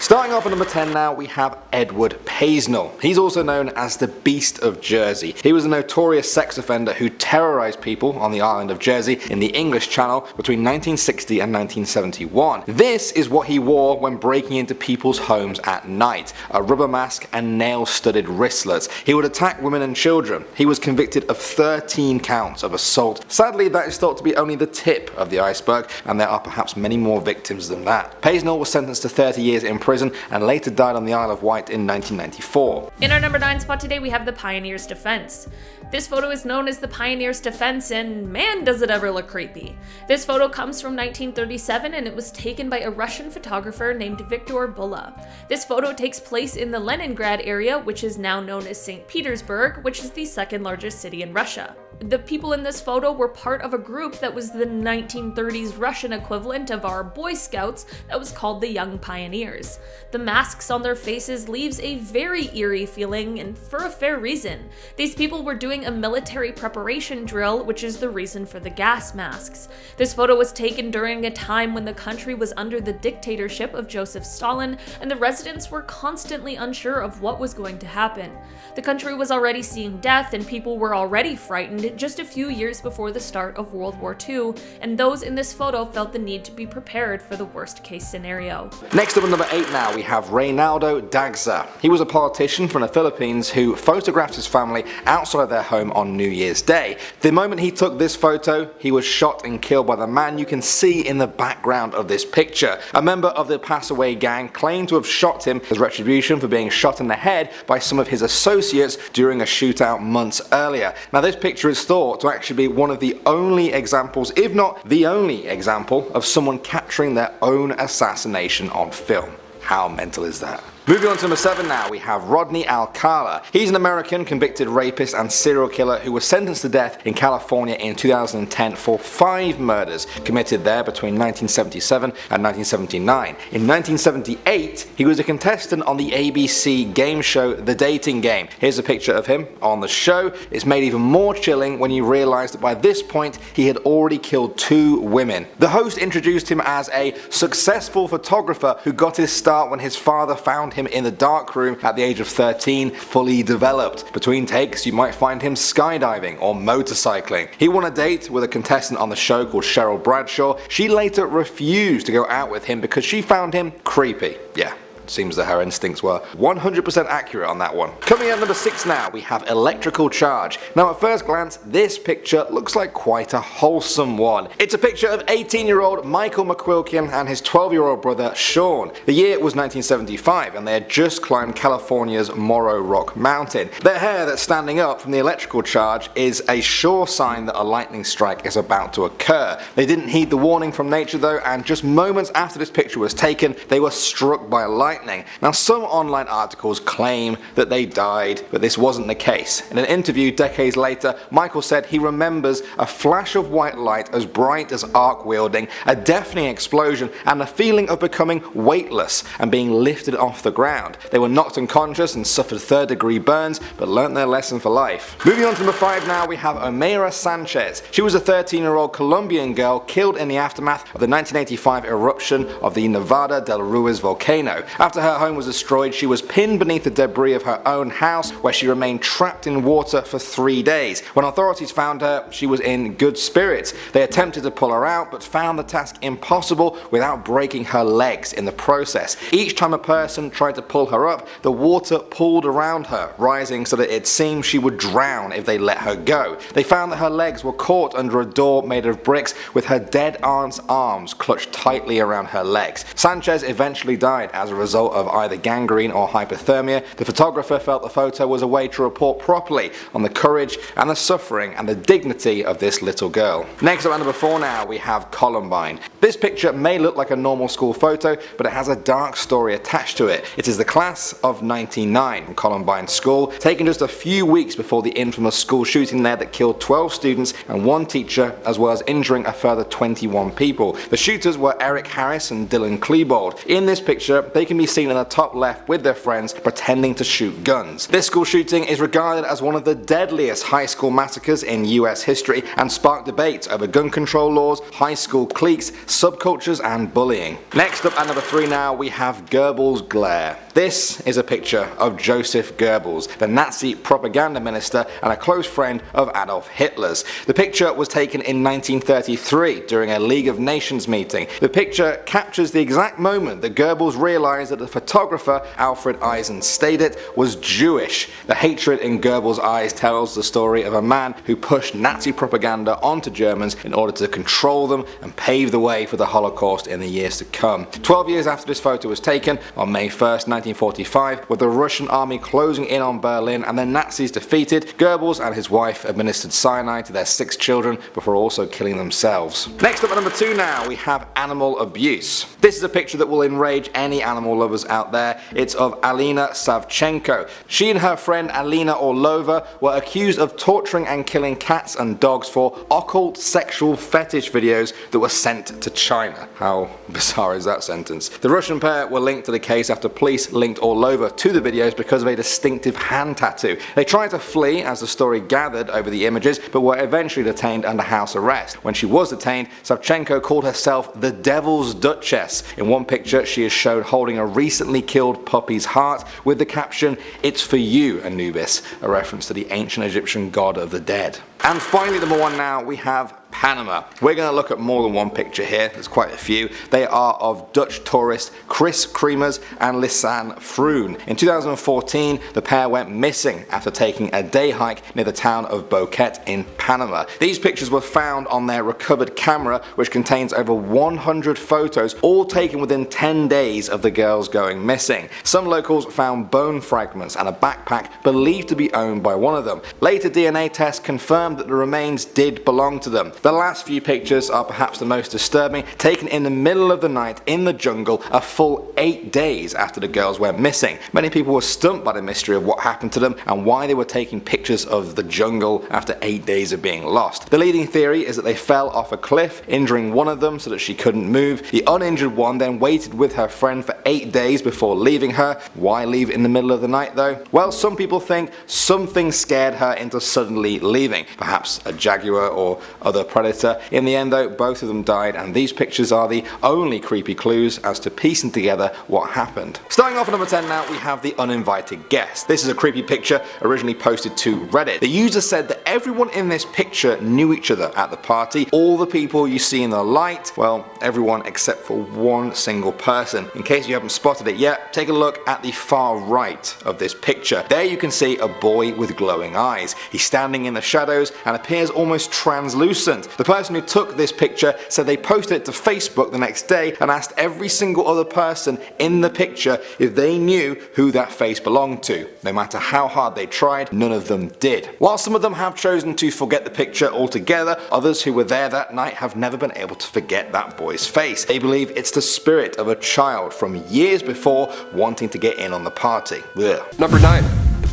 Starting off at number 10 now, we have Edward Paisnell. He's also known as the Beast of Jersey. He was a notorious sex offender who terrorized people on the island of Jersey in the English Channel between 1960 and 1971. This is what he wore when breaking into people's homes at night: a rubber mask and nail-studded wristlets. He would attack women and children. He was convicted of 13 counts of assault. Sadly, that is thought to be only the tip of the iceberg, and there are perhaps many more victims than that. Paisnell was sentenced to 30 years in prison and later died on the Isle of Wight in 1994. In our number 9 spot today, we have the Pioneer's Defense. This photo is known as the Pioneer's Defense, and man does it ever look creepy. This photo comes from 1937 and it was taken by a Russian photographer named Viktor Bulla. This photo takes place in the Leningrad area, which is now known as St. Petersburg, which is the second largest city in Russia. The people in this photo were part of a group that was the 1930s Russian equivalent of our Boy Scouts that was called the Young Pioneers. The masks on their faces leaves a very eerie feeling, and for a fair reason. These people were doing a military preparation drill, which is the reason for the gas masks. This photo was taken during a time when the country was under the dictatorship of Joseph Stalin, and the residents were constantly unsure of what was going to happen. The country was already seeing death, and people were already frightened just a few years before the start of World War II, and those in this photo felt the need to be prepared for the worst case scenario. Next up at number 8 now, we have Reynaldo Dagsa. He was a politician from the Philippines who photographed his family outside of their home on New Year's Day. The moment he took this photo, he was shot and killed by the man you can see in the background of this picture. A member of the Pass Away gang claimed to have shot him as retribution for being shot in the head by some of his associates during a shootout months earlier. Now, this picture is thought to actually be one of the only examples, if not the only example, of someone capturing their own assassination on film. How mental is that? Moving on to number 7 now, we have Rodney Alcala. He's an American convicted rapist and serial killer who was sentenced to death in California in 2010 for 5 murders committed there between 1977 and 1979. In 1978, he was a contestant on the ABC game show The Dating Game. Here's a picture of him on the show. It's made even more chilling when you realize that by this point, he had already killed 2 women. The host introduced him as a successful photographer who got his start when his father found him in the darkroom at the age of 13, fully developed. Between takes, you might find him skydiving or motorcycling. He won a date with a contestant on the show called Cheryl Bradshaw. She later refused to go out with him because she found him creepy. Yeah. Seems that her instincts were 100% accurate on that one. Coming in at number 6 now, we have Electrical Charge. Now, at first glance, this picture looks like quite a wholesome one. It's a picture of 18-year-old Michael McQuilkin and his 12-year-old brother Sean. The year was 1975 and they had just climbed California's Morro Rock Mountain. Their hair that's standing up from the electrical charge is a sure sign that a lightning strike is about to occur. They didn't heed the warning from nature though, and just moments after this picture was taken, they were struck by lightning. Now, some online articles claim that they died, but this wasn't the case. In an interview decades later, Michael said he remembers a flash of white light as bright as arc wielding, a deafening explosion, and a feeling of becoming weightless and being lifted off the ground. They were knocked unconscious and suffered 3rd-degree burns, but learnt their lesson for life. Moving on to number 5 now, we have Omeira Sanchez. She was a 13-year-old Colombian girl killed in the aftermath of the 1985 eruption of the Nevada del Ruiz volcano. After her home was destroyed, she was pinned beneath the debris of her own house, where she remained trapped in water for 3 days. When authorities found her, she was in good spirits. They attempted to pull her out, but found the task impossible without breaking her legs in the process. Each time a person tried to pull her up, the water pulled around her, rising so that it seemed she would drown if they let her go. They found that her legs were caught under a door made of bricks, with her dead aunt's arms clutched tightly around her legs. Sanchez eventually died as a result of either gangrene or hypothermia. The photographer felt the photo was a way to report properly on the courage and the suffering and the dignity of this little girl. Next up at number 4 now, we have Columbine. This picture may look like a normal school photo, but it has a dark story attached to it. It is the class of '99 from Columbine School, taken just a few weeks before the infamous school shooting there that killed 12 students and 1 teacher, as well as injuring a further 21 people. The shooters were Eric Harris and Dylan Klebold. In this picture, they can can be seen in the top left with their friends pretending to shoot guns. This school shooting is regarded as one of the deadliest high school massacres in US history and sparked debates over gun control laws, high school cliques, subcultures and bullying. Next up at number 3 now we have Goebbels' glare. This is a picture of Joseph Goebbels, the Nazi propaganda minister and a close friend of Adolf Hitler's. The picture was taken in 1933 during a League of Nations meeting. The picture captures the exact moment that Goebbels realized that the photographer, Alfred Eisenstadt, was Jewish. The hatred in Goebbels' eyes tells the story of a man who pushed Nazi propaganda onto Germans in order to control them and pave the way for the Holocaust in the years to come. 12 years after this photo was taken, on May 1st, 1945, with the Russian army closing in on Berlin and the Nazis defeated, Goebbels and his wife administered cyanide to their 6 children before also killing themselves. Next up at number 2 now we have animal abuse. This is a picture that will enrage any animal lovers out there. It's of Alina Savchenko. She and her friend Alina Orlova were accused of torturing and killing cats and dogs for occult sexual fetish videos that were sent to China. How bizarre is that sentence? The Russian pair were linked to the case after police linked Orlova to the videos because of a distinctive hand tattoo. They tried to flee as the story gathered over the images, but were eventually detained under house arrest. When she was detained, Savchenko called herself the Devil's Duchess. In one picture she is shown holding a recently killed puppy's heart with the caption, "It's for you, Anubis," a reference to the ancient Egyptian god of the dead. And finally, number 1 now, we have Panama. We're going to look at more than one picture here, there's quite a few. They are of Dutch tourist Chris Kremers and Lisanne Froon. In 2014, the pair went missing after taking a day hike near the town of Boquete in Panama. These pictures were found on their recovered camera, which contains over 100 photos, all taken within 10 days of the girls going missing. Some locals found bone fragments and a backpack believed to be owned by one of them. Later DNA tests confirmed that the remains did belong to them. The last few pictures are perhaps the most disturbing, taken in the middle of the night in the jungle a full 8 days after the girls went missing. Many people were stumped by the mystery of what happened to them and why they were taking pictures of the jungle after 8 days of being lost. The leading theory is that they fell off a cliff, injuring one of them so that she couldn't move. The uninjured one then waited with her friend for 8 days before leaving her. Why leave in the middle of the night though? Well, some people think something scared her into suddenly leaving. Perhaps a jaguar or other predator. In the end though, both of them died, and these pictures are the only creepy clues as to piecing together what happened. Starting off at number 10 now, we have the uninvited guest. This is a creepy picture originally posted to Reddit. The user said that everyone in this picture knew each other at the party. All the people you see in the light, well, everyone except for one single person. In case you haven't spotted it yet, take a look at the far right of this picture. There you can see a boy with glowing eyes. He's standing in the shadows and appears almost translucent. The person who took this picture said they posted it to Facebook the next day and asked every single other person in the picture if they knew who that face belonged to. No matter how hard they tried, none of them did. While some of them have chosen to forget the picture altogether, others who were there that night have never been able to forget that boy's face. They believe it's the spirit of a child from years before wanting to get in on the party. Ugh. Number 9.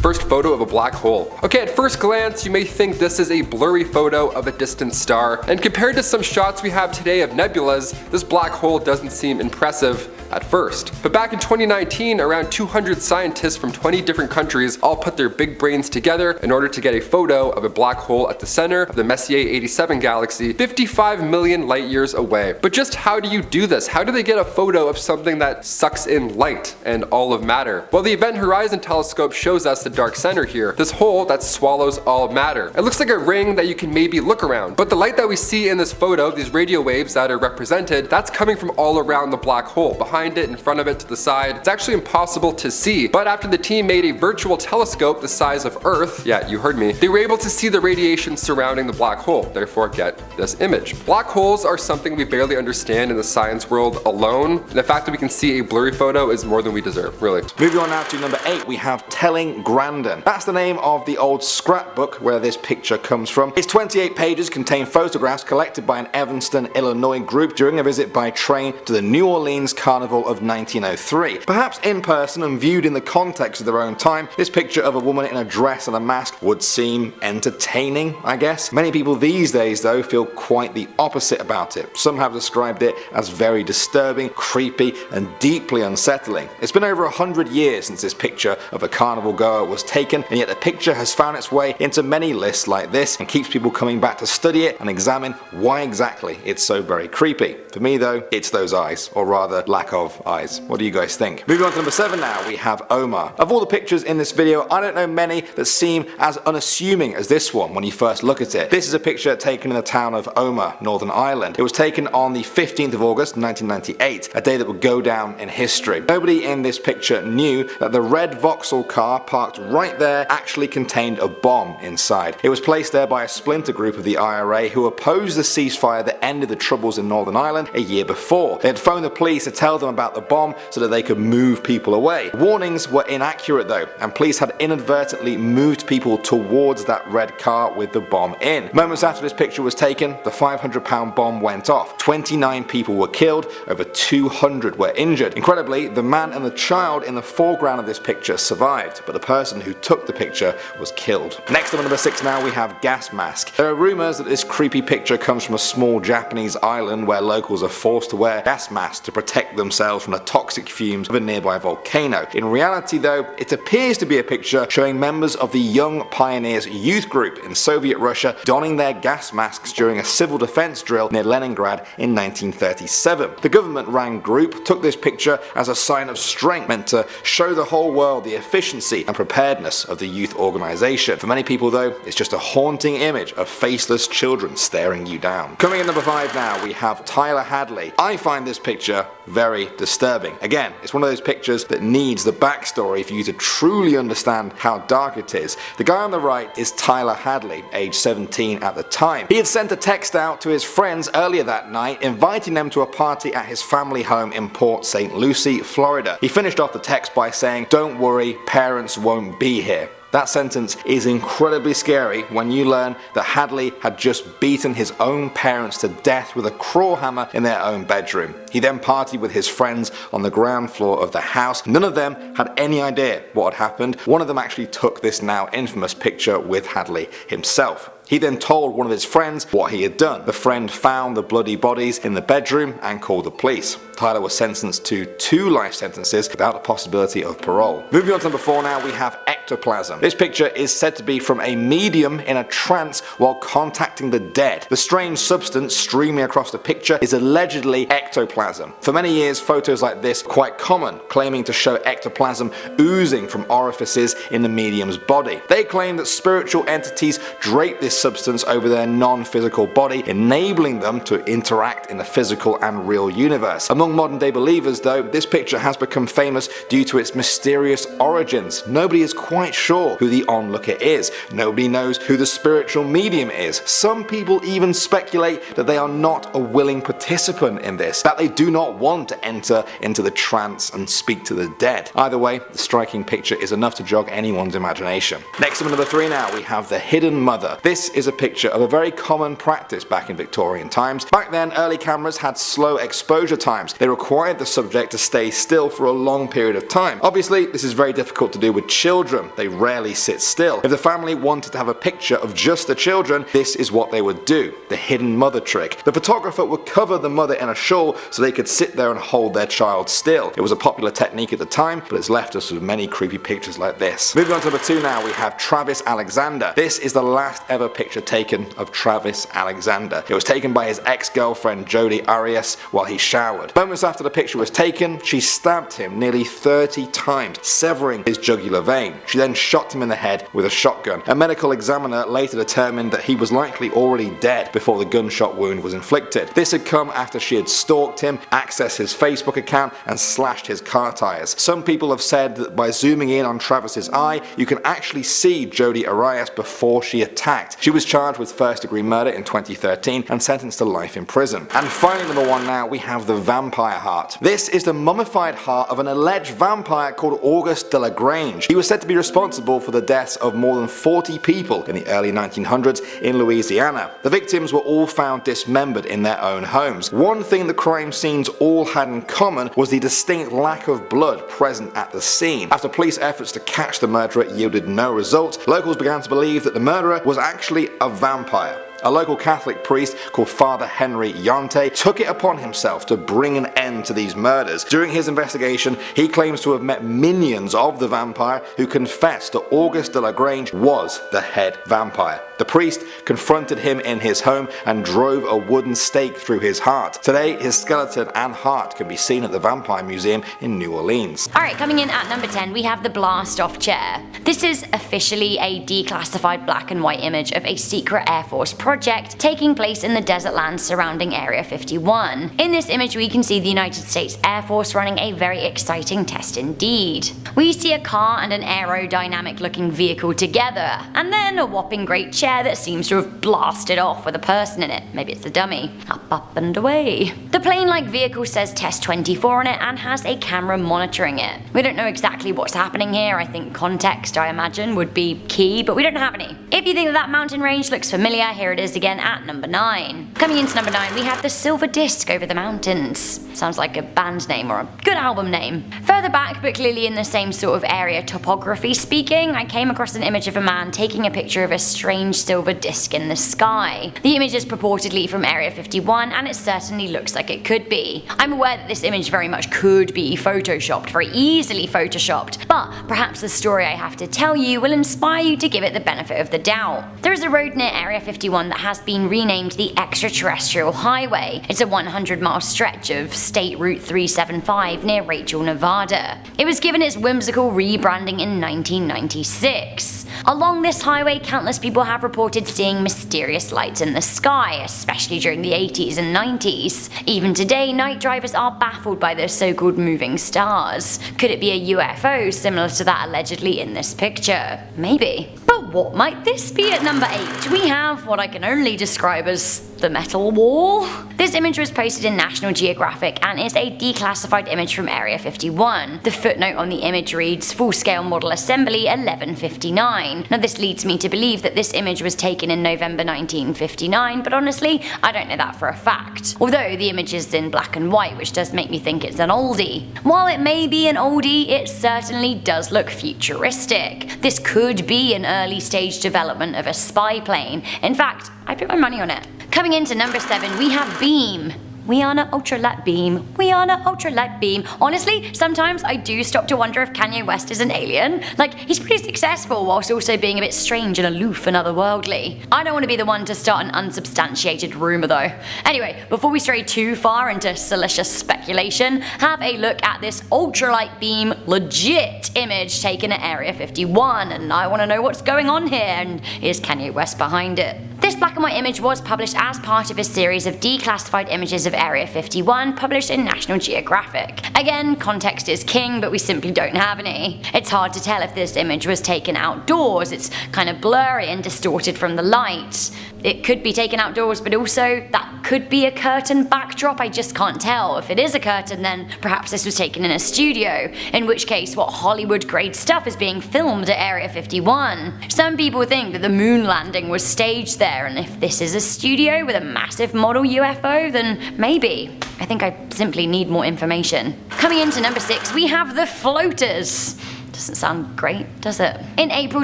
First photo of a black hole. Okay, at first glance you may think this is a blurry photo of a distant star, and compared to some shots we have today of nebulas, this black hole doesn't seem impressive at first. But back in 2019, around 200 scientists from 20 different countries all put their big brains together in order to get a photo of a black hole at the center of the Messier 87 galaxy, 55 million light years away. But just how do you do this? How do they get a photo of something that sucks in light and all of matter? Well, the Event Horizon telescope shows us the dark center here, this hole that swallows all matter. It looks like a ring that you can maybe look around, but the light that we see in this photo, these radio waves that are represented, that's coming from all around the black hole, behind it, in front of it, to the side. It's actually impossible to see, but after the team made a virtual telescope the size of Earth, yeah, you heard me, they were able to see the radiation surrounding the black hole, therefore get this image. Black holes are something we barely understand in the science world alone, and the fact that we can see a blurry photo is more than we deserve, really. Moving on now to number 8, we have telling Grandin. That's the name of the old scrapbook where this picture comes from. Its 28 pages contain photographs collected by an Evanston, Illinois group during a visit by train to the New Orleans Carnival of 1903. Perhaps in person and viewed in the context of their own time, this picture of a woman in a dress and a mask would seem entertaining, I guess. Many people these days though feel quite the opposite about it. Some have described it as very disturbing, creepy and deeply unsettling. It's been over 100 years since this picture of a carnival goer was taken, and yet the picture has found its way into many lists like this and keeps people coming back to study it and examine why exactly it's so very creepy. For me though, it's those eyes, or rather lack of eyes. What do you guys think? Moving on to number 7 now, we have Omar. Of all the pictures in this video, I don't know many that seem as unassuming as this one when you first look at it. This is a picture taken in the town of Omar, Northern Ireland. It was taken on the 15th of August 1998, a day that would go down in history. Nobody in this picture knew that the red Vauxhall car parked right there actually contained a bomb inside. It was placed there by a splinter group of the IRA who opposed the ceasefire that ended the troubles in Northern Ireland a year before. They had phoned the police to tell them about the bomb so that they could move people away. Warnings were inaccurate though, and police had inadvertently moved people towards that red car with the bomb in. Moments after this picture was taken, the 500-pound bomb went off. 29 people were killed, over 200 were injured. Incredibly, the man and the child in the foreground of this picture survived, but the person who took the picture was killed. Next up at number 6 now, we have gas mask. There are rumours that this creepy picture comes from a small Japanese island where locals are forced to wear gas masks to protect themselves from the toxic fumes of a nearby volcano. In reality though, it appears to be a picture showing members of the Young Pioneers youth group in Soviet Russia donning their gas masks during a civil defense drill near Leningrad in 1937. The government-run group took this picture as a sign of strength, meant to show the whole world the efficiency and preparedness of the youth organization. For many people though, it's just a haunting image of faceless children staring you down. Coming in number 5 now, we have Tyler Hadley. I find this picture very disturbing. Again, it's one of those pictures that needs the backstory for you to truly understand how dark it is. The guy on the right is Tyler Hadley, age 17 at the time. He had sent a text out to his friends earlier that night inviting them to a party at his family home in Port St. Lucie, Florida. He finished off the text by saying, "Don't worry, parents won't be here." That sentence is incredibly scary when you learn that Hadley had just beaten his own parents to death with a crawl hammer in their own bedroom. He then partied with his friends on the ground floor of the house. None of them had any idea what had happened. One of them actually took this now infamous picture with Hadley himself. He then told one of his friends what he had done. The friend found the bloody bodies in the bedroom and called the police. Tyler was sentenced to 2 life sentences without the possibility of parole. Moving on to number 4 now, we have ectoplasm. This picture is said to be from a medium in a trance while contacting the dead. The strange substance streaming across the picture is allegedly ectoplasm. For many years, photos like this were quite common, claiming to show ectoplasm oozing from orifices in the medium's body. They claim that spiritual entities drape this substance over their non-physical body, enabling them to interact in the physical and real universe. Among modern day believers though, this picture has become famous due to its mysterious origins. Nobody is quite sure who the onlooker is. Nobody knows who the spiritual medium is. Some people even speculate that they are not a willing participant in this, that they do not want to enter into the trance and speak to the dead. Either way, the striking picture is enough to jog anyone's imagination. Next up at number 3 now, we have the hidden mother. This is a picture of a very common practice back in Victorian times. Back then, early cameras had slow exposure times. They required the subject to stay still for a long period of time. Obviously, this is very difficult to do with children. They rarely sit still. If the family wanted to have a picture of just the children, this is what they would do, the hidden mother trick. The photographer would cover the mother in a shawl so they could sit there and hold their child still. It was a popular technique at the time, but it's left us with many creepy pictures like this. Moving on to number 2 now, we have Travis Alexander. This is the last ever picture taken of Travis Alexander. It was taken by his ex-girlfriend Jodi Arias while he showered. Moments after the picture was taken, she stabbed him nearly 30 times, severing his jugular vein. She then shot him in the head with a shotgun. A medical examiner later determined that he was likely already dead before the gunshot wound was inflicted. This had come after she had stalked him, accessed his Facebook account, and slashed his car tires. Some people have said that by zooming in on Travis's eye, you can actually see Jodi Arias before she attacked. She was charged with first-degree murder in 2013 and sentenced to life in prison. And finally, number 1 now, we have the vampire heart. This is the mummified heart of an alleged vampire called Auguste de la Grange. He was said to be responsible for the deaths of more than 40 people in the early 1900s in Louisiana. The victims were all found dismembered in their own homes. One thing the crime scenes all had in common was the distinct lack of blood present at the scene. After police efforts to catch the murderer yielded no result, locals began to believe that the murderer was actually a vampire. A local Catholic priest called Father Henry Yante took it upon himself to bring an end to these murders. During his investigation, he claims to have met minions of the vampire who confessed that Auguste de la Grange was the head vampire. The priest confronted him in his home and drove a wooden stake through his heart. Today, his skeleton and heart can be seen at the Vampire Museum in New Orleans. Alright, coming in at number 10, we have the blast-off chair. This is officially a declassified black and white image of a secret Air Force project taking place in the desert lands surrounding Area 51. In this image, we can see the United States Air Force running a very exciting test indeed. We see a car and an aerodynamic-looking vehicle together, and then a whopping great chair that seems to have blasted off with a person in it. Maybe it's a dummy. Up and away. The plane-like vehicle says Test 24 on it and has a camera monitoring it. We don't know exactly what's happening here. I think context, I imagine, would be key, but we don't have any. If you think that mountain range looks familiar, here it is again at number 9. Coming into number 9, we have the silver disc over the mountains. Sounds like a band name or a good album name. Further back, but clearly in the same sort of area topography speaking, I came across an image of a man taking a picture of a strange silver disc in the sky. The image is purportedly from Area 51 and it certainly looks like it could be. I'm aware that this image very much could be photoshopped, very easily photoshopped, but perhaps the story I have to tell you will inspire you to give it the benefit of the doubt. There is a road near Area 51 that has been renamed the Extraterrestrial Highway. It's a 100-mile stretch of State Route 375 near Rachel, Nevada. It was given its whimsical rebranding in 1996. Along this highway, countless people have reported seeing mysterious lights in the sky, especially during the 80s and 90s. Even today, night drivers are baffled by the so-called moving stars. Could it be a UFO similar to that allegedly in this picture? Maybe. But what might this be at number 8? We have what I can only describe as the metal wall. This image was posted in National Geographic and is a declassified image from Area 51. The footnote on the image reads full-scale model assembly 1159. Now this leads me to believe that this image was taken in November 1959, but honestly I don't know that for a fact. Although the image is in black and white, which does make me think it's an oldie. While it may be an oldie, it certainly does look futuristic. This could be an early stage development of a spy plane. In fact, I put my money on it. Coming into number 7, we have Beam. We are an ultralight beam. We are an ultralight beam. Honestly, sometimes I do stop to wonder if Kanye West is an alien. Like, he's pretty successful whilst also being a bit strange and aloof and otherworldly. I don't want to be the one to start an unsubstantiated rumour though. Anyway, before we stray too far into salacious speculation, have a look at this ultralight beam legit image taken at Area 51, and I want to know what's going on here, and is Kanye West behind it? This black and white image was published as part of a series of declassified images of Area 51 published in National Geographic. Again, context is king, but we simply don't have any. It's hard to tell if this image was taken outdoors. It's kind of blurry and distorted from the light. It could be taken outdoors, but also that could be a curtain backdrop. I just can't tell. If it is a curtain, then perhaps this was taken in a studio, in which case what Hollywood grade stuff is being filmed at Area 51. Some people think that the moon landing was staged there, and if this is a studio with a massive model UFO, then maybe. I think I simply need more information. Coming into number 6, we have the floaters. Doesn't sound great, does it? In April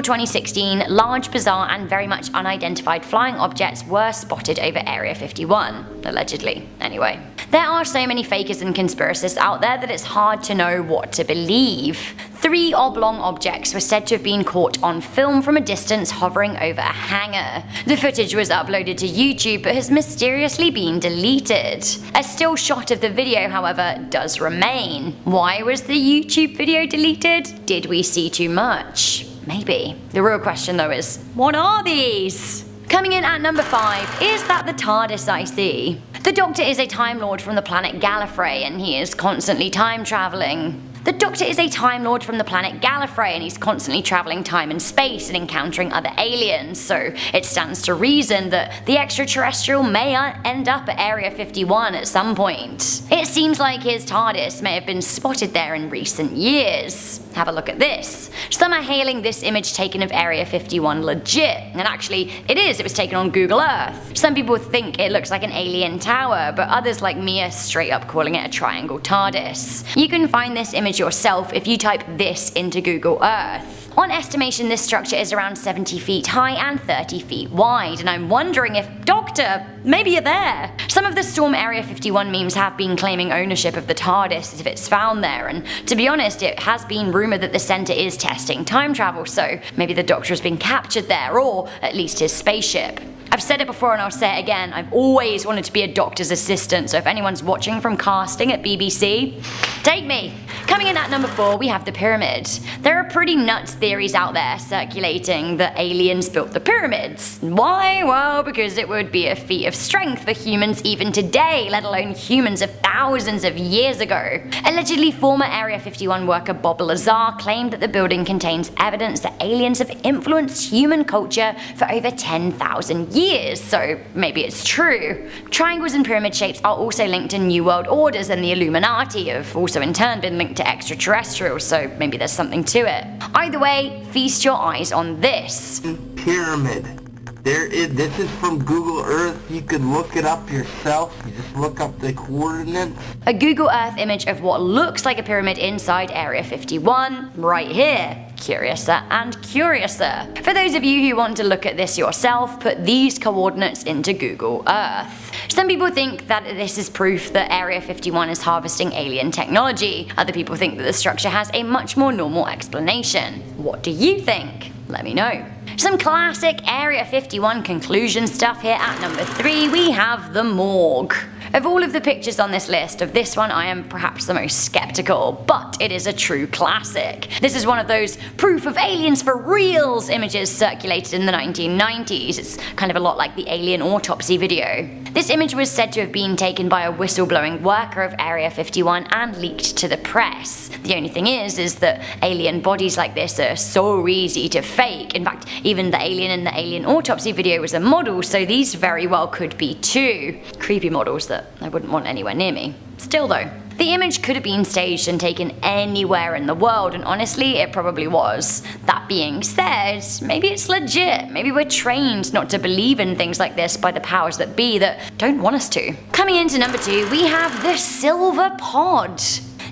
2016, large, bizarre and very much unidentified flying objects were spotted over Area 51. Allegedly, anyway. There are so many fakers and conspiracists out there that it's hard to know what to believe. 3 oblong objects were said to have been caught on film from a distance hovering over a hangar. The footage was uploaded to YouTube but has mysteriously been deleted. A still shot of the video, however, does remain. Why was the YouTube video deleted? Did we see too much? Maybe. The real question though is, what are these? Coming in at number 5, is that the Tardis I see? The Doctor is a Time Lord from the planet Gallifrey, and he is constantly time travelling. The Doctor is a Time Lord from the planet Gallifrey, and he's constantly travelling time and space and encountering other aliens, so it stands to reason that the extraterrestrial may end up at Area 51 at some point. It seems like his Tardis may have been spotted there in recent years. Have a look at this. Some are hailing this image taken of Area 51 legit, and actually it is, it was taken on Google Earth. Some people think it looks like an alien tower, but others like me are straight up calling it a triangle Tardis. You can find this image yourself if you type this into Google Earth. On estimation, this structure is around 70 feet high and 30 feet wide, and I'm wondering if, Doctor, maybe you're there. Some of the Storm Area 51 memes have been claiming ownership of the TARDIS if it's found there, and to be honest, it has been rumoured that the centre is testing time travel, so maybe the Doctor has been captured there, or at least his spaceship. I've said it before and I'll say it again, I've always wanted to be a doctor's assistant, so if anyone's watching from casting at BBC, take me! Coming in at number 4, we have the pyramid. There are pretty nuts theories out there circulating that aliens built the pyramids. Why? Well, because it would be a feat of strength for humans even today, let alone humans of thousands of years ago. Allegedly, former Area 51 worker Bob Lazar claimed that the building contains evidence that aliens have influenced human culture for over 10,000 years, so maybe it's true. Triangles and pyramid shapes are also linked to New World Orders, and the Illuminati have also in turn been linked to extraterrestrials, so maybe there's something to it. Either way, feast your eyes on this. Pyramid. This is from Google Earth. You can look it up yourself. You just look up the coordinates. A Google Earth image of what looks like a pyramid inside Area 51, right here. Curiouser and curiouser. For those of you who want to look at this yourself, put these coordinates into Google Earth. Some people think that this is proof that Area 51 is harvesting alien technology. Other people think that the structure has a much more normal explanation. What do you think? Let me know. Some classic Area 51 conclusion stuff here at number 3, we have the Morgue. Of all of the pictures on this list, of this one I am perhaps the most skeptical, but it is a true classic. This is one of those proof of aliens for reals images circulated in the 1990s. It's kind of a lot like the alien autopsy video. This image was said to have been taken by a whistleblowing worker of Area 51 and leaked to the press. The only thing is that alien bodies like this are so easy to fake. In fact, even the alien in the alien autopsy video was a model, so these very well could be too. Creepy models that I wouldn't want anywhere near me. Still though, the image could have been staged and taken anywhere in the world, and honestly, it probably was. That being said, maybe it's legit. Maybe we're trained not to believe in things like this by the powers that be that don't want us to. Coming into number 2, we have the Silver Pod.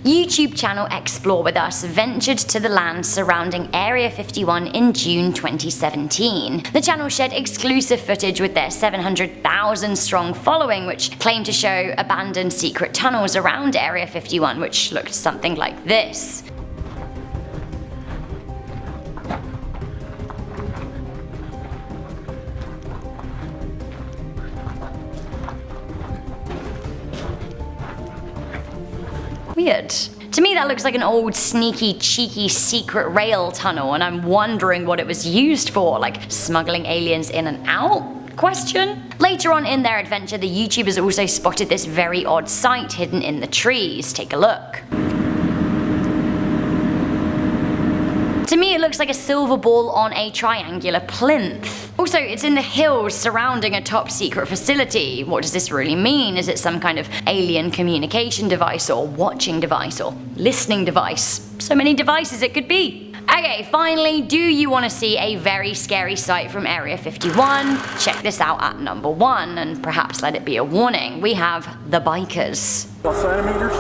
YouTube channel Explore With Us ventured to the land surrounding Area 51 in June 2017. The channel shared exclusive footage with their 700,000 strong following, which claimed to show abandoned secret tunnels around Area 51, which looked something like this. Weird. To me that looks like an old sneaky cheeky secret rail tunnel, and I'm wondering what it was used for, like smuggling aliens in and out? Later on in their adventure, the YouTubers also spotted this very odd sight hidden in the trees. Take a look. To me it looks like a silver ball on a triangular plinth. Also, it's in the hills surrounding a top secret facility. What does this really mean? Is it some kind of alien communication device, or watching device, or listening device? So many devices it could be. Okay, finally, do you want to see a very scary sight from Area 51? Check this out at number 1, and perhaps let it be a warning. We have the bikers. Centimeters?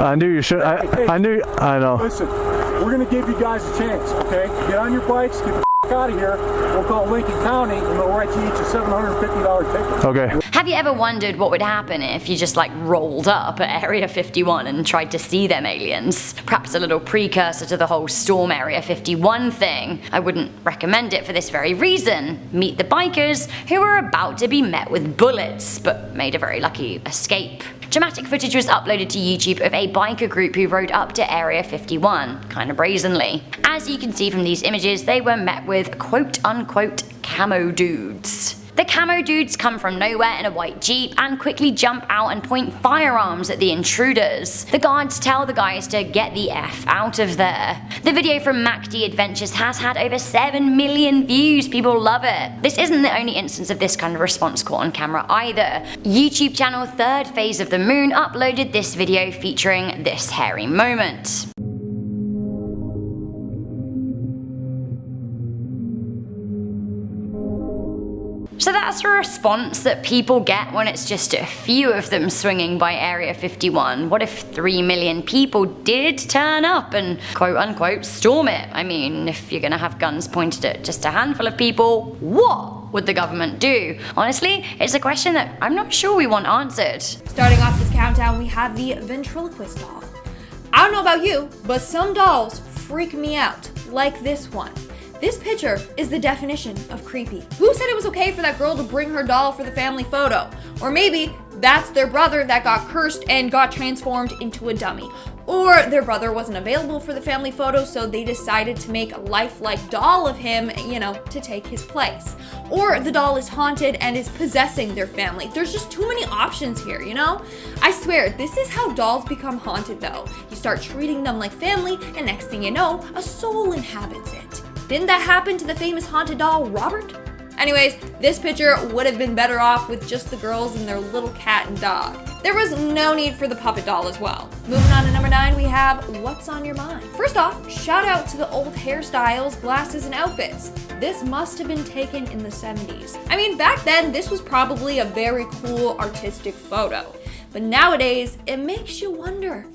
I knew you should. I know. Listen, we're going to give you guys a chance, okay? Get on your bikes, get the out of here. We'll call Lincoln County and we'll write you each a $750 ticket. Okay. Have you ever wondered what would happen if you just rolled up at Area 51 and tried to see them aliens? Perhaps a little precursor to the whole Storm Area 51 thing. I wouldn't recommend it for this very reason. Meet the bikers, who were about to be met with bullets, but made a very lucky escape. Dramatic footage was uploaded to YouTube of a biker group who rode up to Area 51, kinda brazenly. As you can see from these images, they were met with quote-unquote camo dudes. The camo dudes come from nowhere in a white jeep and quickly jump out and point firearms at the intruders. The guards tell the guys to get the F out of there. The video from MacD Adventures has had over 7 million views, people love it. This isn't the only instance of this kind of response caught on camera either. YouTube channel Third Phase of the Moon uploaded this video featuring this hairy moment. So that's a response that people get when it's just a few of them swinging by Area 51. What if 3 million people did turn up and quote unquote storm it? I mean, if you're gonna have guns pointed at just a handful of people, what would the government do? Honestly, it's a question that I'm not sure we want answered. Starting off this countdown, we have the ventriloquist doll. I don't know about you, but some dolls freak me out, like this one. This picture is the definition of creepy. Who said it was okay for that girl to bring her doll for the family photo? Or maybe that's their brother that got cursed and got transformed into a dummy. Or their brother wasn't available for the family photo, so they decided to make a lifelike doll of him, to take his place. Or the doll is haunted and is possessing their family. There's just too many options here, I swear, this is how dolls become haunted though. You start treating them like family, and next thing you know, a soul inhabits it. Didn't that happen to the famous haunted doll, Robert? Anyways, this picture would have been better off with just the girls and their little cat and dog. There was no need for the puppet doll as well. Moving on to number 9, we have What's on Your Mind. First off, shout out to the old hairstyles, glasses, and outfits. This must have been taken in the 70s. I mean, back then, this was probably a very cool artistic photo. But nowadays, it makes you wonder,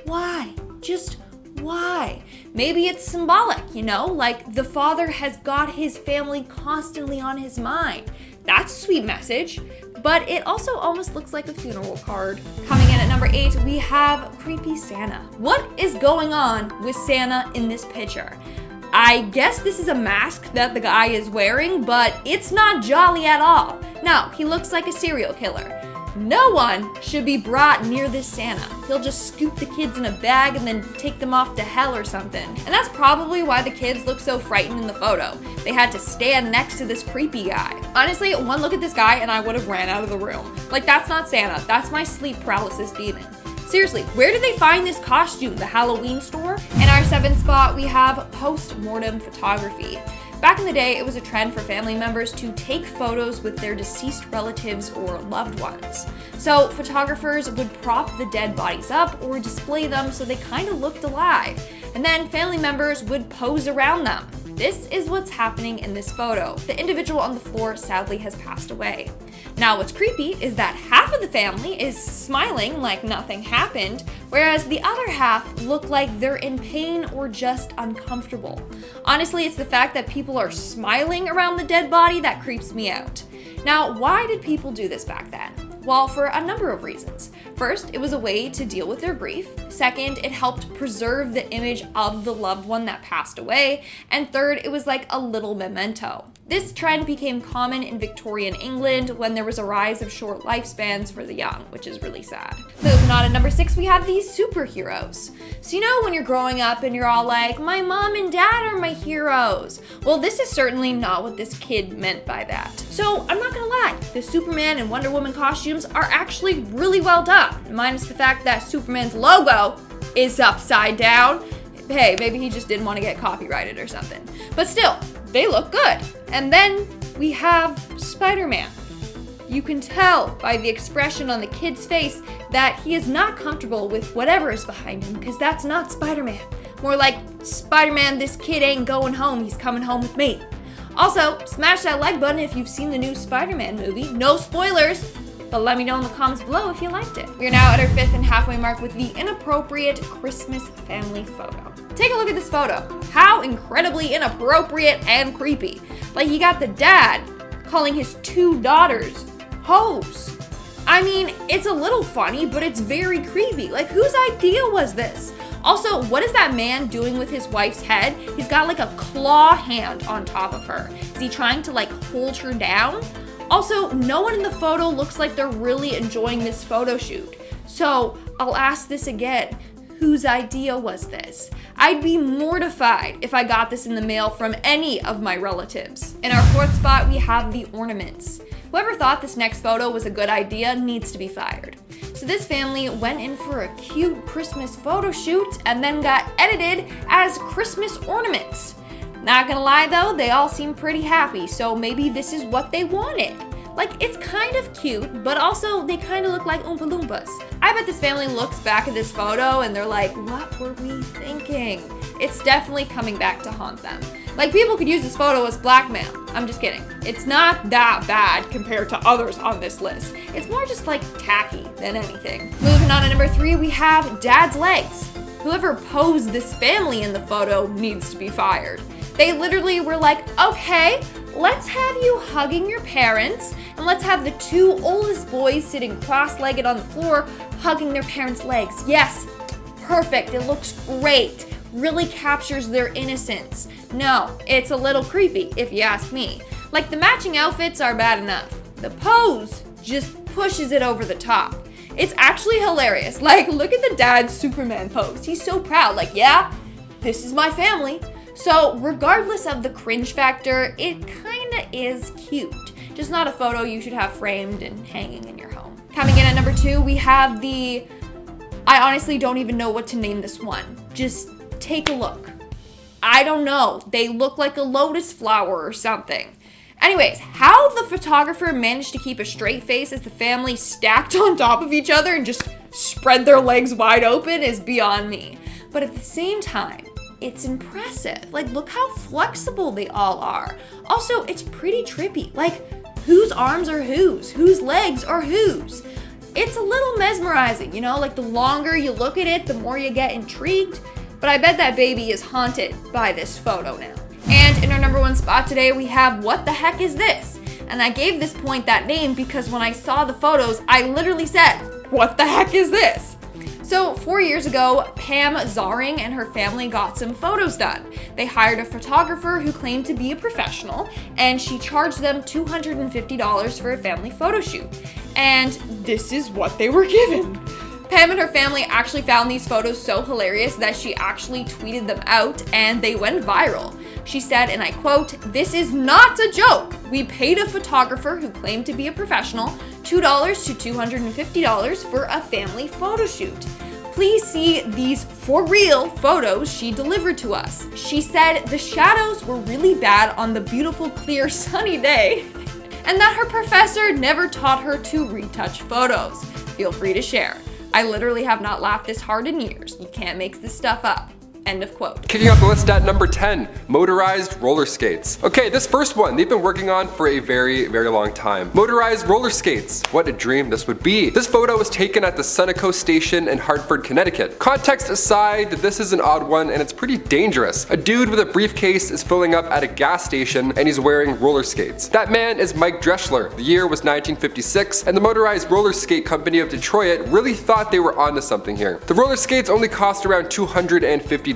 why? Just why? Maybe it's symbolic, like the father has got his family constantly on his mind. That's a sweet message, but it also almost looks like a funeral card. Coming in at number 8, we have Creepy Santa. What is going on with Santa in this picture? I guess this is a mask that the guy is wearing, but it's not jolly at all. No, he looks like a serial killer. No one should be brought near this Santa. He'll just scoop the kids in a bag and then take them off to hell or something. And that's probably why the kids look so frightened in the photo. They had to stand next to this creepy guy. Honestly, one look at this guy and I would have ran out of the room. Like, that's not Santa, that's my sleep paralysis demon. Seriously, where did they find this costume? The Halloween store? In our 7th spot, we have post-mortem photography. Back in the day, it was a trend for family members to take photos with their deceased relatives or loved ones. So photographers would prop the dead bodies up or display them so they kind of looked alive. And then family members would pose around them. This is what's happening in this photo. The individual on the floor sadly has passed away. Now what's creepy is that half of the family is smiling like nothing happened, whereas the other half look like they're in pain or just uncomfortable. Honestly, it's the fact that people are smiling around the dead body that creeps me out. Now, why did people do this back then? Well, for a number of reasons. First, it was a way to deal with their grief. Second, it helped preserve the image of the loved one that passed away. And third, it was like a little memento. This trend became common in Victorian England when there was a rise of short lifespans for the young, which is really sad. Moving on to number 6, we have these superheroes. So when you're growing up and you're all like, my mom and dad are my heroes. Well, this is certainly not what this kid meant by that. So I'm not gonna lie, the Superman and Wonder Woman costumes are actually really well done, minus the fact that Superman's logo is upside down. Hey, maybe he just didn't want to get copyrighted or something. But still, they look good. And then we have Spider-Man. You can tell by the expression on the kid's face that he is not comfortable with whatever is behind him, because that's not Spider-Man. More like, Spider-Man, this kid ain't going home, he's coming home with me. Also, smash that like button if you've seen the new Spider-Man movie. No spoilers, but let me know in the comments below if you liked it. We are now at our 5th and halfway mark with the inappropriate Christmas family photo. Take a look at this photo. How incredibly inappropriate and creepy. Like, you got the dad calling his 2 daughters hoes. I mean, it's a little funny, but it's very creepy. Like, whose idea was this? Also, what is that man doing with his wife's head? He's got like a claw hand on top of her. Is he trying to like hold her down? Also, no one in the photo looks like they're really enjoying this photo shoot. So I'll ask this again. whose idea was this? I'd be mortified if I got this in the mail from any of my relatives. In our fourth spot, we have the ornaments. Whoever thought this next photo was a good idea needs to be fired. So this family went in for a cute Christmas photo shoot and then got edited as Christmas ornaments. Not gonna lie though, they all seem pretty happy, so maybe this is what they wanted. Like, it's kind of cute, but also they kind of look like Oompa Loompas. I bet this family looks back at this photo and they're like, what were we thinking? It's definitely coming back to haunt them. Like, people could use this photo as blackmail. I'm just kidding. It's not that bad compared to others on this list. It's more just like tacky than anything. Moving on to number 3, we have dad's legs. Whoever posed this family in the photo needs to be fired. They literally were like, okay, let's have you hugging your parents, and let's have the 2 oldest boys sitting cross-legged on the floor hugging their parents' legs. Yes, perfect, it looks great. Really captures their innocence. No, it's a little creepy, if you ask me. Like, the matching outfits are bad enough. The pose just pushes it over the top. It's actually hilarious. Like, look at the dad's Superman pose. He's so proud, like, yeah, this is my family. So regardless of the cringe factor, it kinda is cute. Just not a photo you should have framed and hanging in your home. Coming in at number 2, we have the, I honestly don't even know what to name this one. Just take a look. I don't know. They look like a lotus flower or something. Anyways, how the photographer managed to keep a straight face as the family stacked on top of each other and just spread their legs wide open is beyond me. But at the same time, it's impressive. Like, look how flexible they all are. Also, it's pretty trippy. Like, whose arms are whose? Whose legs are whose? It's a little mesmerizing, you know? Like, the longer you look at it, the more you get intrigued. But I bet that baby is haunted by this photo now. And in our number 1 spot today, we have What the Heck Is This? And I gave this point that name because when I saw the photos, I literally said, what the heck is this? So 4 years ago, Pam Zaring and her family got some photos done. They hired a photographer who claimed to be a professional, and she charged them $250 for a family photo shoot. And this is what they were given. Pam and her family actually found these photos so hilarious that she actually tweeted them out and they went viral. She said, and I quote, "This is not a joke. We paid a photographer who claimed to be a professional $2 to $250 for a family photo shoot. Please see these for real photos she delivered to us." She said the shadows were really bad on the beautiful, clear, sunny day, and that her professor never taught her to retouch photos. Feel free to share. I literally have not laughed this hard in years. You can't make this stuff up. End of quote. Kicking off the list at number 10, motorized roller skates. Okay, this first one they've been working on for a very long time. Motorized roller skates. What a dream this would be. This photo was taken at the Sunoco station in Hartford, Connecticut. Context aside, this is an odd one and it's pretty dangerous. A dude with a briefcase is filling up at a gas station and he's wearing roller skates. That man is Mike Dreschler. The year was 1956 and the Motorized Roller Skate Company of Detroit really thought they were onto something here. The roller skates only cost around $250,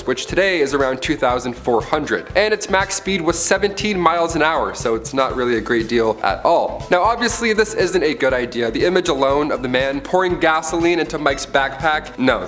which today is around $2,400, and its max speed was 17 miles an hour, so it's not really a great deal at all. Now obviously this isn't a good idea. The image alone of the man pouring gasoline into Mike's backpack, no,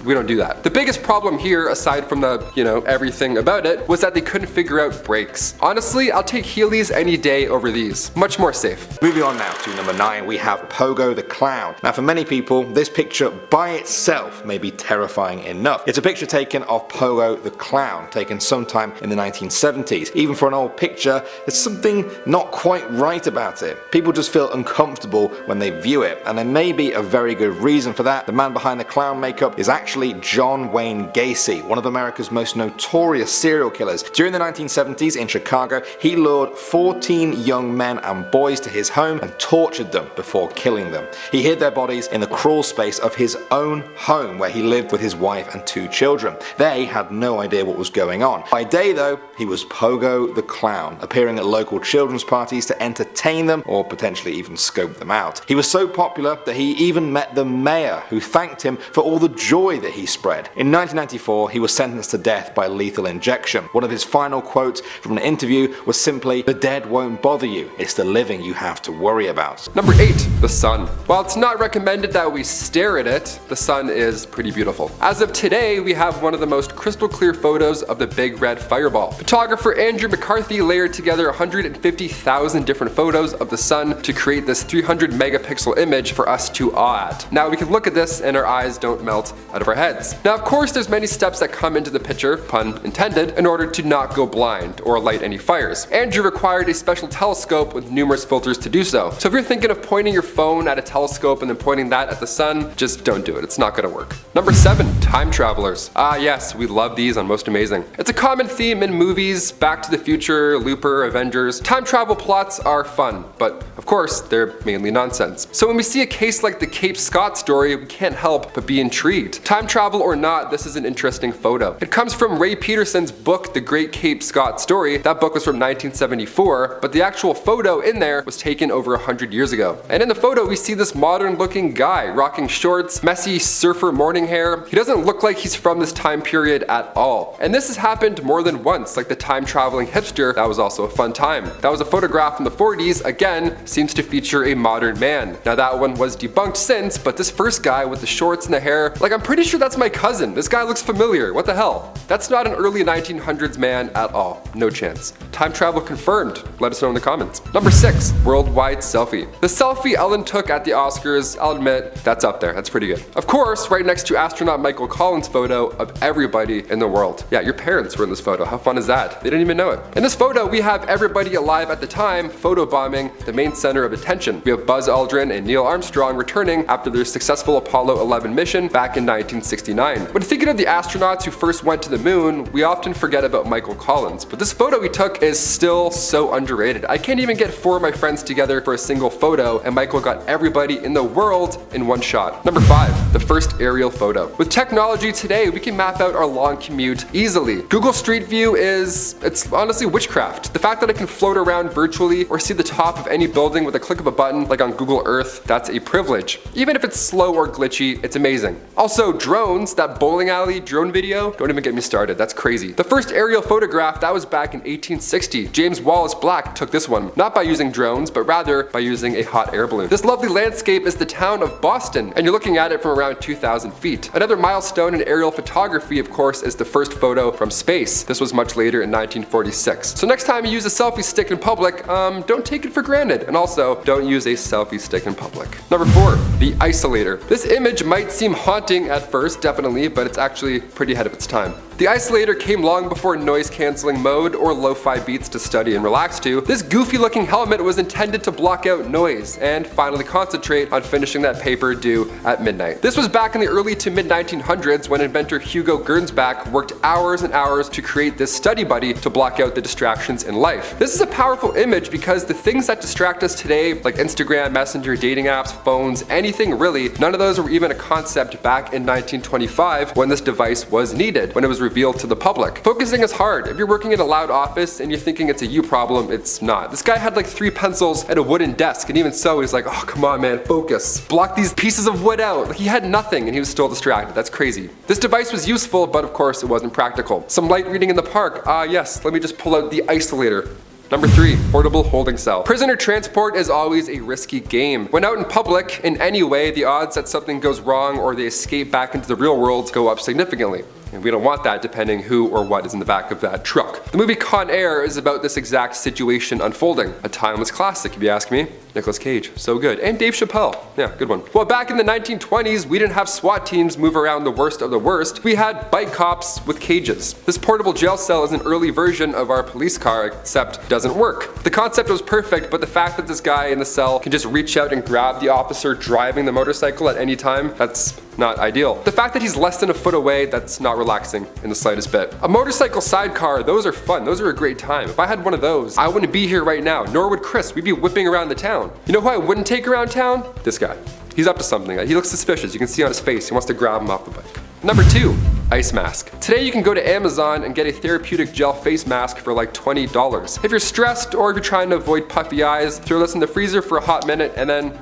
we don't do that. The biggest problem here, aside from the, everything about it, was that they couldn't figure out brakes. Honestly, I'll take Heelys any day over these. Much more safe. Moving on now to number 9, we have Pogo the Clown. Now for many people, this picture by itself may be terrifying enough. It's a picture taken of Pogo the Clown, taken sometime in the 1970s. Even for an old picture, there's something not quite right about it. People just feel uncomfortable when they view it, and there may be a very good reason for that. The man behind the clown makeup is actually John Wayne Gacy, one of America's most notorious serial killers. During the 1970s in Chicago, he lured 14 young men and boys to his home and tortured them before killing them. He hid their bodies in the crawl space of his own home where he lived with his wife and 2 children. They had no idea what was going on. By day though, he was Pogo the Clown, appearing at local children's parties to entertain them or potentially even scope them out. He was so popular that he even met the mayor, who thanked him for all the joy that he spread. In 1994, he was sentenced to death by lethal injection. One of his final quotes from an interview was simply, "The dead won't bother you, it's the living you have to worry about." Number 8. The sun. While it's not recommended that we stare at it, the sun is pretty beautiful. As of today, we have one of the most crystal clear photos of the big red fireball. Photographer Andrew McCarthy layered together 150,000 different photos of the sun to create this 300 megapixel image for us to awe at. Now we can look at this and our eyes don't melt out of our heads. Now of course there's many steps that come into the picture, pun intended, in order to not go blind or light any fires. Andrew required a special telescope with numerous filters to do so. So if you're thinking of pointing your phone at a telescope and then pointing that at the sun, just don't do it, it's not gonna work. Number 7. Time travelers. Ah yes, we love these on Most Amazing. It's a common theme in movies, Back to the Future, Looper, Avengers. Time travel plots are fun, but of course they're mainly nonsense. So when we see a case like the Cape Scott story, we can't help but be intrigued. Time travel or not, this is an interesting photo. It comes from Ray Peterson's book, The Great Cape Scott Story. That book was from 1974, but the actual photo in there was taken over 100 years ago. And in the photo we see this modern looking guy rocking shorts, messy surfer morning hair. He doesn't look like he's from this time period at all. And this has happened more than once, like the time traveling hipster. That was also a fun time. That was a photograph from the 40s, again, seems to feature a modern man. Now that one was debunked since, but this first guy with the shorts and the hair, like I'm pretty sure that's my cousin. This guy looks familiar, what the hell? That's not an early 1900s man at all, no chance. Time travel confirmed, let us know in the comments. Number 6, worldwide selfie. The selfie Ellen took at the Oscars, I'll admit, that's up there, that's pretty good. Of course, right next to astronaut Michael Collins' photo of everybody in the world. Yeah, your parents were in this photo, how fun is that? They didn't even know it. In this photo, we have everybody alive at the time photobombing the main center of attention. We have Buzz Aldrin and Neil Armstrong returning after their successful Apollo 11 mission back in 1969. When thinking of the astronauts who first went to the moon, we often forget about Michael Collins, but this photo he took is still so underrated. I can't even get 4 of my friends together for a single photo, and Michael got everybody in the world in one shot. Number 5, the first aerial photo. With technology today, we can map out our long commute easily. Google Street View it's honestly witchcraft. The fact that I can float around virtually or see the top of any building with a click of a button like on Google Earth, that's a privilege. Even if it's slow or glitchy, it's amazing. Also, drones, that bowling alley drone video, don't even get me started, that's crazy. The first aerial photograph, that was back in 1860. James Wallace Black took this one, not by using drones, but rather by using a hot air balloon. This lovely landscape is the town of Boston, and you're looking at it from around 2,000 feet. Another milestone in aerial photography, of course, is the first photo from space. This was much later in 1946. So next time you use a selfie stick in public, don't take it for granted, and also don't use a selfie stick in public. Number 4, the Isolator. This image might seem haunting at first, definitely, but it's actually pretty ahead of its time. The Isolator came long before noise cancelling mode or lo-fi beats to study and relax to. This goofy looking helmet was intended to block out noise and finally concentrate on finishing that paper due at midnight. This was back in the early to mid 1900s when inventor Hugo Gernsback worked hours and hours to create this study buddy to block out the distractions in life. This is a powerful image because the things that distract us today, like Instagram, Messenger, dating apps, phones, anything really, none of those were even a concept back in 1925 when this device was needed, when it was revealed to the public. Focusing is hard. If you're working in a loud office and you're thinking it's a you problem, it's not. This guy had like 3 pencils and a wooden desk, and even so he's like, oh come on man, focus. Block these pieces of wood out. Like, he had nothing and he was still distracted. That's crazy. This device was useful, but of course it wasn't practical. Some light reading in the park. Yes, let me just pull out the Isolator. Number 3, portable holding cell. Prisoner transport is always a risky game. When out in public, in any way, the odds that something goes wrong or they escape back into the real world go up significantly. And we don't want that depending who or what is in the back of that truck. The movie Con Air is about this exact situation unfolding. A timeless classic, if you ask me. Nicolas Cage, so good. And Dave Chappelle, yeah, good one. Well, back in the 1920s, we didn't have SWAT teams move around the worst of the worst. We had bike cops with cages. This portable jail cell is an early version of our police car, except doesn't work. The concept was perfect, but the fact that this guy in the cell can just reach out and grab the officer driving the motorcycle at any time, that's not ideal. The fact that he's less than a foot away, that's not relaxing in the slightest bit. A motorcycle sidecar, those are fun, those are a great time. If I had one of those, I wouldn't be here right now, nor would Chris. We'd be whipping around the town. You know who I wouldn't take around town? This guy. He's up to something. He looks suspicious. You can see on his face. He wants to grab him off the bike. Number 2, Ice mask. Today you can go to Amazon and get a therapeutic gel face mask for like $20. If you're stressed or if you're trying to avoid puffy eyes, throw this in the freezer for a hot minute and then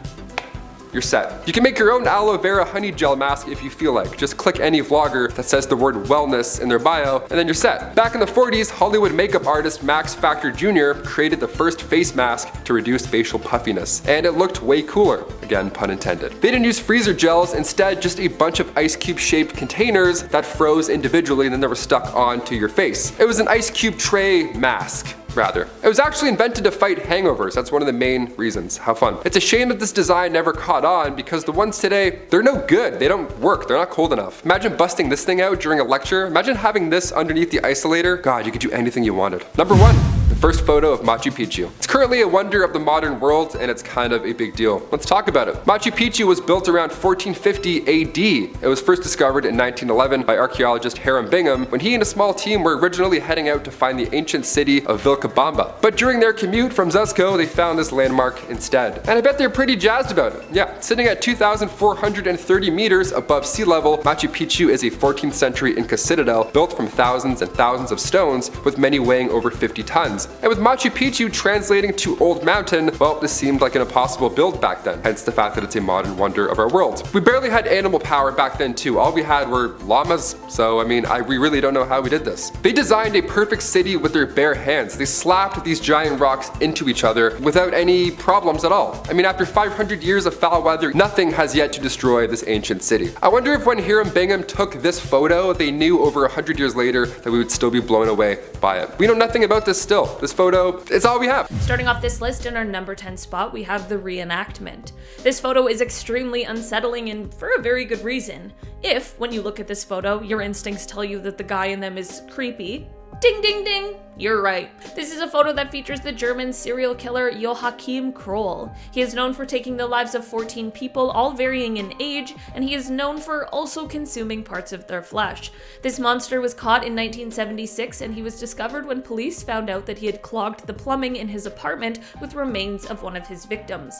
you're set. You can make your own aloe vera honey gel mask if you feel like. Just click any vlogger that says the word wellness in their bio and then you're set. Back in the 40s, Hollywood makeup artist Max Factor Jr. created the first face mask to reduce facial puffiness, and it looked way cooler. Again, pun intended. They didn't use freezer gels, instead just a bunch of ice cube shaped containers that froze individually and then they were stuck onto your face. It was an ice cube tray mask. Rather. It was actually invented to fight hangovers. That's one of the main reasons. How fun. It's a shame that this design never caught on because the ones today, they're no good. They don't work. They're not cold enough. Imagine busting this thing out during a lecture. Imagine having this underneath the Isolator. God, you could do anything you wanted. Number 1. The first photo of Machu Picchu. It's currently a wonder of the modern world and it's kind of a big deal. Let's talk about it. Machu Picchu was built around 1450 AD. It was first discovered in 1911 by archaeologist Hiram Bingham when he and a small team were originally heading out to find the ancient city of Vilcabamba. But during their commute from Cuzco, they found this landmark instead. And I bet they're pretty jazzed about it. Yeah, sitting at 2,430 meters above sea level, Machu Picchu is a 14th century Inca citadel built from thousands and thousands of stones, with many weighing over 50 tons. And with Machu Picchu translating to Old Mountain, well, this seemed like an impossible build back then, hence the fact that it's a modern wonder of our world. We barely had animal power back then too. All we had were llamas, so I mean, we really don't know how we did this. They designed a perfect city with their bare hands. They slapped these giant rocks into each other without any problems at all. I mean, after 500 years of foul weather, nothing has yet to destroy this ancient city. I wonder if when Hiram Bingham took this photo, they knew over 100 years later that we would still be blown away by it. We know nothing about this still. This photo, it's all we have. Starting off this list in our number 10 spot, we have the reenactment. This photo is extremely unsettling and for a very good reason. If, when you look at this photo, your instincts tell you that the guy in them is creepy, ding ding ding, you're right. This is a photo that features the German serial killer Joachim Kroll. He is known for taking the lives of 14 people, all varying in age, and he is known for also consuming parts of their flesh. This monster was caught in 1976 and he was discovered when police found out that he had clogged the plumbing in his apartment with remains of one of his victims.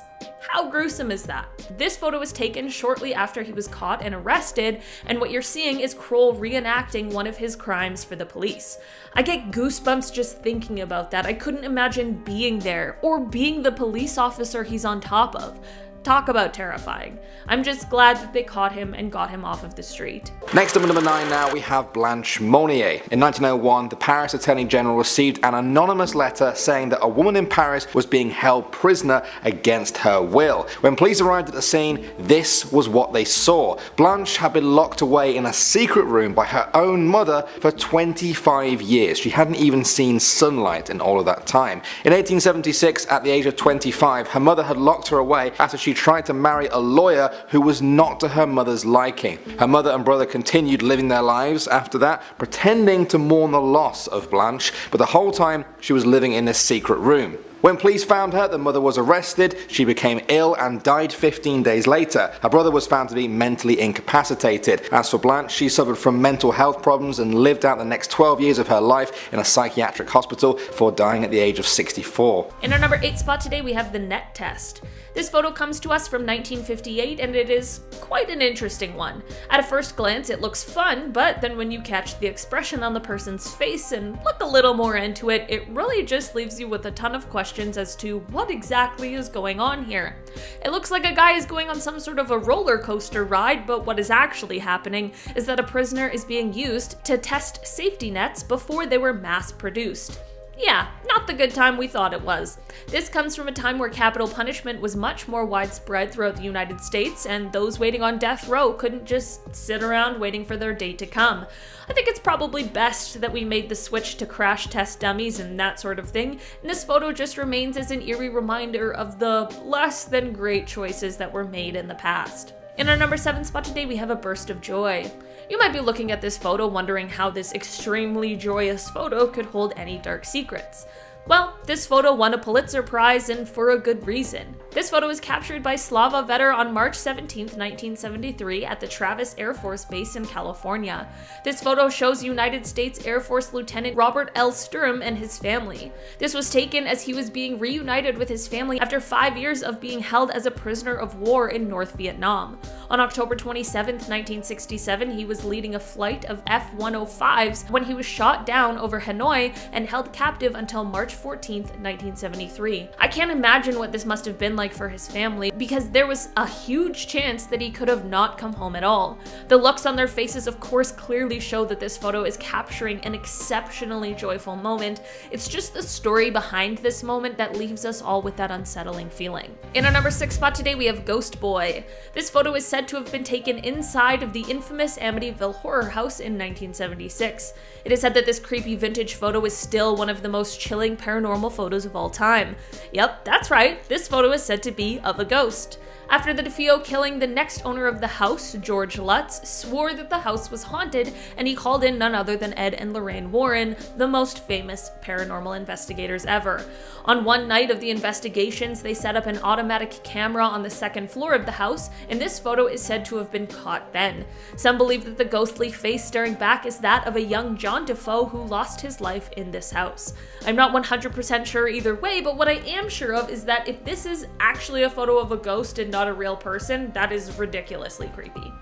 How gruesome is that? This photo was taken shortly after he was caught and arrested, and what you're seeing is Kroll reenacting one of his crimes for the police. I get goosebumps just thinking about that. I couldn't imagine being there or being the police officer he's on top of. Talk about terrifying. I'm just glad that they caught him and got him off of the street. Next up at number 9 now we have Blanche Monier. In 1901, the Paris Attorney General received an anonymous letter saying that a woman in Paris was being held prisoner against her will. When police arrived at the scene, this was what they saw. Blanche had been locked away in a secret room by her own mother for 25 years. She hadn't even seen sunlight in all of that time. In 1876, at the age of 25, her mother had locked her away after she tried to marry a lawyer who was not to her mother's liking. Her mother and brother continued living their lives after that, pretending to mourn the loss of Blanche, but the whole time she was living in this secret room. When police found her, the mother was arrested, she became ill and died 15 days later. Her brother was found to be mentally incapacitated. As for Blanche, she suffered from mental health problems and lived out the next 12 years of her life in a psychiatric hospital before dying at the age of 64. In our number 8 spot today, we have the net test. This photo comes to us from 1958 and it is quite an interesting one. At a first glance it looks fun, but then when you catch the expression on the person's face and look a little more into it, it really just leaves you with a ton of questions as to what exactly is going on here. It looks like a guy is going on some sort of a roller coaster ride, but what is actually happening is that a prisoner is being used to test safety nets before they were mass produced. Yeah, not the good time we thought it was. This comes from a time where capital punishment was much more widespread throughout the United States, and those waiting on death row couldn't just sit around waiting for their day to come. I think it's probably best that we made the switch to crash test dummies and that sort of thing, and this photo just remains as an eerie reminder of the less than great choices that were made in the past. In our number 7 spot today, we have a burst of joy. You might be looking at this photo wondering how this extremely joyous photo could hold any dark secrets. Well, this photo won a Pulitzer Prize, and for a good reason. This photo was captured by Slava Vetter on March 17, 1973 at the Travis Air Force Base in California. This photo shows United States Air Force Lieutenant Robert L. Sturm and his family. This was taken as he was being reunited with his family after 5 years of being held as a prisoner of war in North Vietnam. On October 27, 1967, he was leading a flight of F-105s when he was shot down over Hanoi and held captive until March 14, 1973. I can't imagine what this must have been like for his family, because there was a huge chance that he could have not come home at all. The looks on their faces, of course, clearly show that this photo is capturing an exceptionally joyful moment. It's just the story behind this moment that leaves us all with that unsettling feeling. In our number 6 spot today, we have Ghost Boy. This photo is said to have been taken inside of the infamous Amityville Horror House in 1976. It is said that this creepy vintage photo is still one of the most chilling paranormal photos of all time. Yep, that's right, this photo is said to be of a ghost. After the DeFeo killing, the next owner of the house, George Lutz, swore that the house was haunted, and he called in none other than Ed and Lorraine Warren, the most famous paranormal investigators ever. On one night of the investigations, they set up an automatic camera on the second floor of the house, and this photo is said to have been caught then. Some believe that the ghostly face staring back is that of a young John Defoe who lost his life in this house. I'm not 100% sure either way, but what I am sure of is that if this is actually a photo of a ghost and not a real person, that is ridiculously creepy.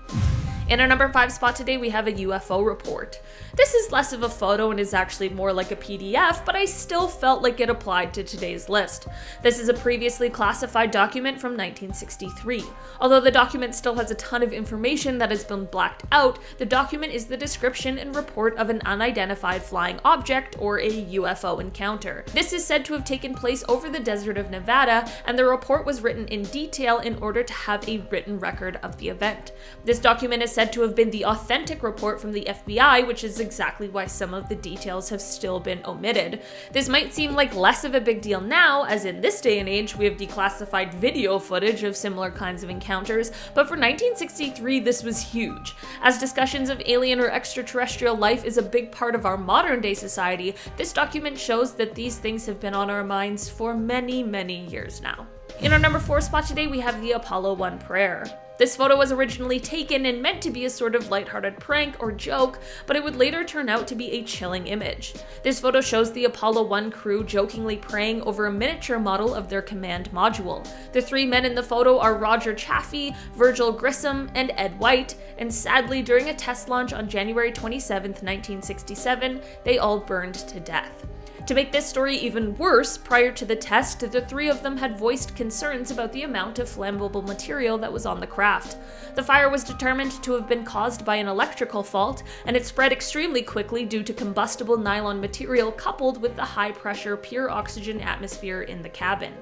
In our number 5 spot today, we have a UFO report. This is less of a photo and is actually more like a PDF, but I still felt like it applied to today's list. This is a previously classified document from 1963. Although the document still has a ton of information that has been blacked out, the document is the description and report of an unidentified flying object, or a UFO encounter. This is said to have taken place over the desert of Nevada, and the report was written in detail in order to have a written record of the event. This document is said to have been the authentic report from the FBI, which is exactly why some of the details have still been omitted. This might seem like less of a big deal now, as in this day and age we have declassified video footage of similar kinds of encounters, but for 1963 this was huge. As discussions of alien or extraterrestrial life is a big part of our modern day society, this document shows that these things have been on our minds for many, many years now. In our number 4 spot today, we have the Apollo 1 prayer. This photo was originally taken and meant to be a sort of lighthearted prank or joke, but it would later turn out to be a chilling image. This photo shows the Apollo 1 crew jokingly praying over a miniature model of their command module. The 3 men in the photo are Roger Chaffee, Virgil Grissom, and Ed White, and sadly during a test launch on January 27, 1967, they all burned to death. To make this story even worse, prior to the test, the 3 of them had voiced concerns about the amount of flammable material that was on the craft. The fire was determined to have been caused by an electrical fault, and it spread extremely quickly due to combustible nylon material coupled with the high-pressure pure oxygen atmosphere in the cabin.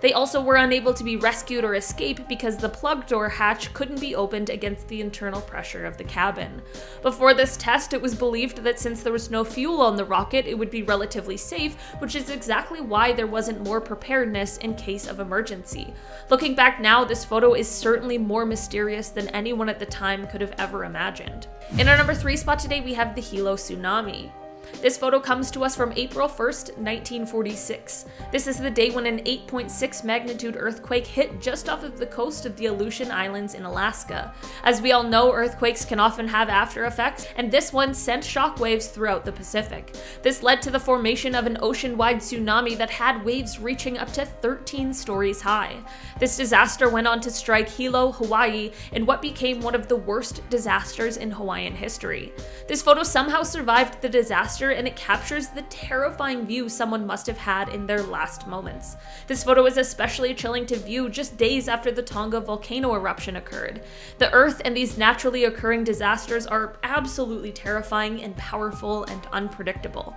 They also were unable to be rescued or escape because the plug door hatch couldn't be opened against the internal pressure of the cabin. Before this test, it was believed that since there was no fuel on the rocket, it would be relatively safe, which is exactly why there wasn't more preparedness in case of emergency. Looking back now, this photo is certainly more mysterious than anyone at the time could have ever imagined. In our number 3 spot today, we have the Hilo tsunami. This photo comes to us from April 1st, 1946. This is the day when an 8.6 magnitude earthquake hit just off of the coast of the Aleutian Islands in Alaska. As we all know, earthquakes can often have after effects, and this one sent shockwaves throughout the Pacific. This led to the formation of an ocean-wide tsunami that had waves reaching up to 13 stories high. This disaster went on to strike Hilo, Hawaii, in what became one of the worst disasters in Hawaiian history. This photo somehow survived the disaster, and it captures the terrifying view someone must have had in their last moments. This photo is especially chilling to view just days after the Tonga volcano eruption occurred. The Earth and these naturally occurring disasters are absolutely terrifying and powerful and unpredictable.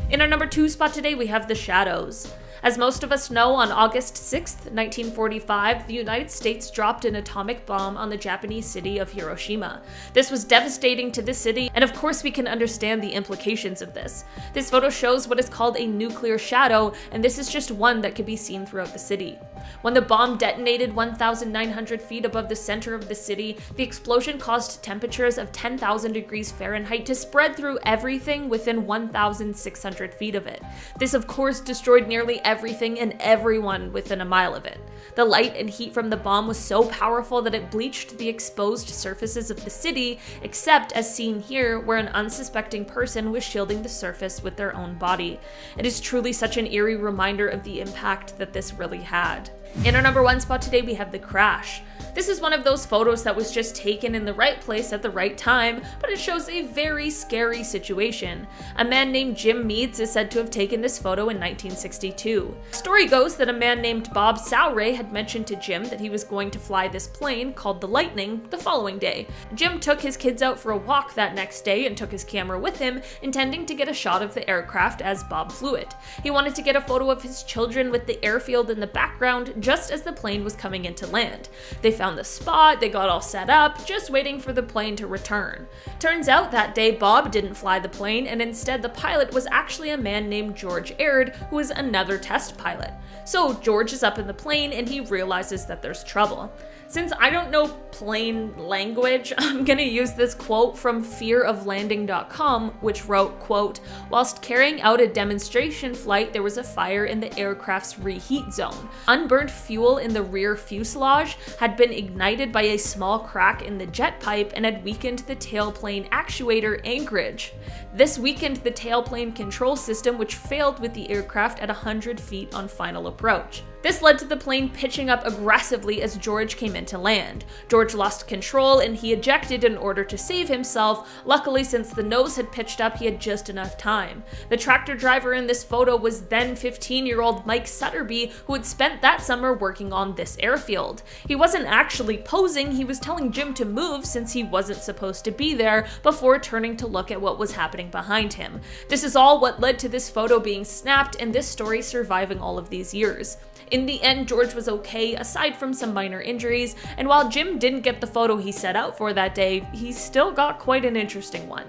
In our number 2 spot today, we have the shadows. As most of us know, on August 6, 1945, the United States dropped an atomic bomb on the Japanese city of Hiroshima. This was devastating to the city, and of course we can understand the implications of this. This photo shows what is called a nuclear shadow, and this is just one that could be seen throughout the city. When the bomb detonated 1,900 feet above the center of the city, the explosion caused temperatures of 10,000 degrees Fahrenheit to spread through everything within 1,600 feet of it. This of course destroyed nearly everything and everyone within a mile of it. The light and heat from the bomb was so powerful that it bleached the exposed surfaces of the city, except as seen here, where an unsuspecting person was shielding the surface with their own body. It is truly such an eerie reminder of the impact that this really had. In our number 1 spot today, we have the crash. This is one of those photos that was just taken in the right place at the right time, but it shows a very scary situation. A man named Jim Meads is said to have taken this photo in 1962. The story goes that a man named Bob Sowray had mentioned to Jim that he was going to fly this plane called the Lightning the following day. Jim took his kids out for a walk that next day and took his camera with him, intending to get a shot of the aircraft as Bob flew it. He wanted to get a photo of his children with the airfield in the background just as the plane was coming into land. They found the spot, they got all set up, just waiting for the plane to return. Turns out that day Bob didn't fly the plane, and instead the pilot was actually a man named George Aird, who was another test pilot. So George is up in the plane and he realizes that there's trouble. Since I don't know plane language, I'm gonna use this quote from fearoflanding.com, which wrote, quote, "Whilst carrying out a demonstration flight, there was a fire in the aircraft's reheat zone. Unburnt fuel in the rear fuselage had been ignited by a small crack in the jet pipe and had weakened the tailplane actuator anchorage. This weakened the tailplane control system, which failed with the aircraft at 100 feet on final approach. This led to the plane pitching up aggressively as George came into land. George lost control and he ejected in order to save himself. Luckily, since the nose had pitched up, he had just enough time. The tractor driver in this photo was then 15-year-old Mike Sutterby, who had spent that summer working on this airfield. He wasn't actually posing, he was telling Jim to move since he wasn't supposed to be there, before turning to look at what was happening behind him. This is all what led to this photo being snapped and this story surviving all of these years. In the end, George was okay, aside from some minor injuries, and while Jim didn't get the photo he set out for that day, he still got quite an interesting one.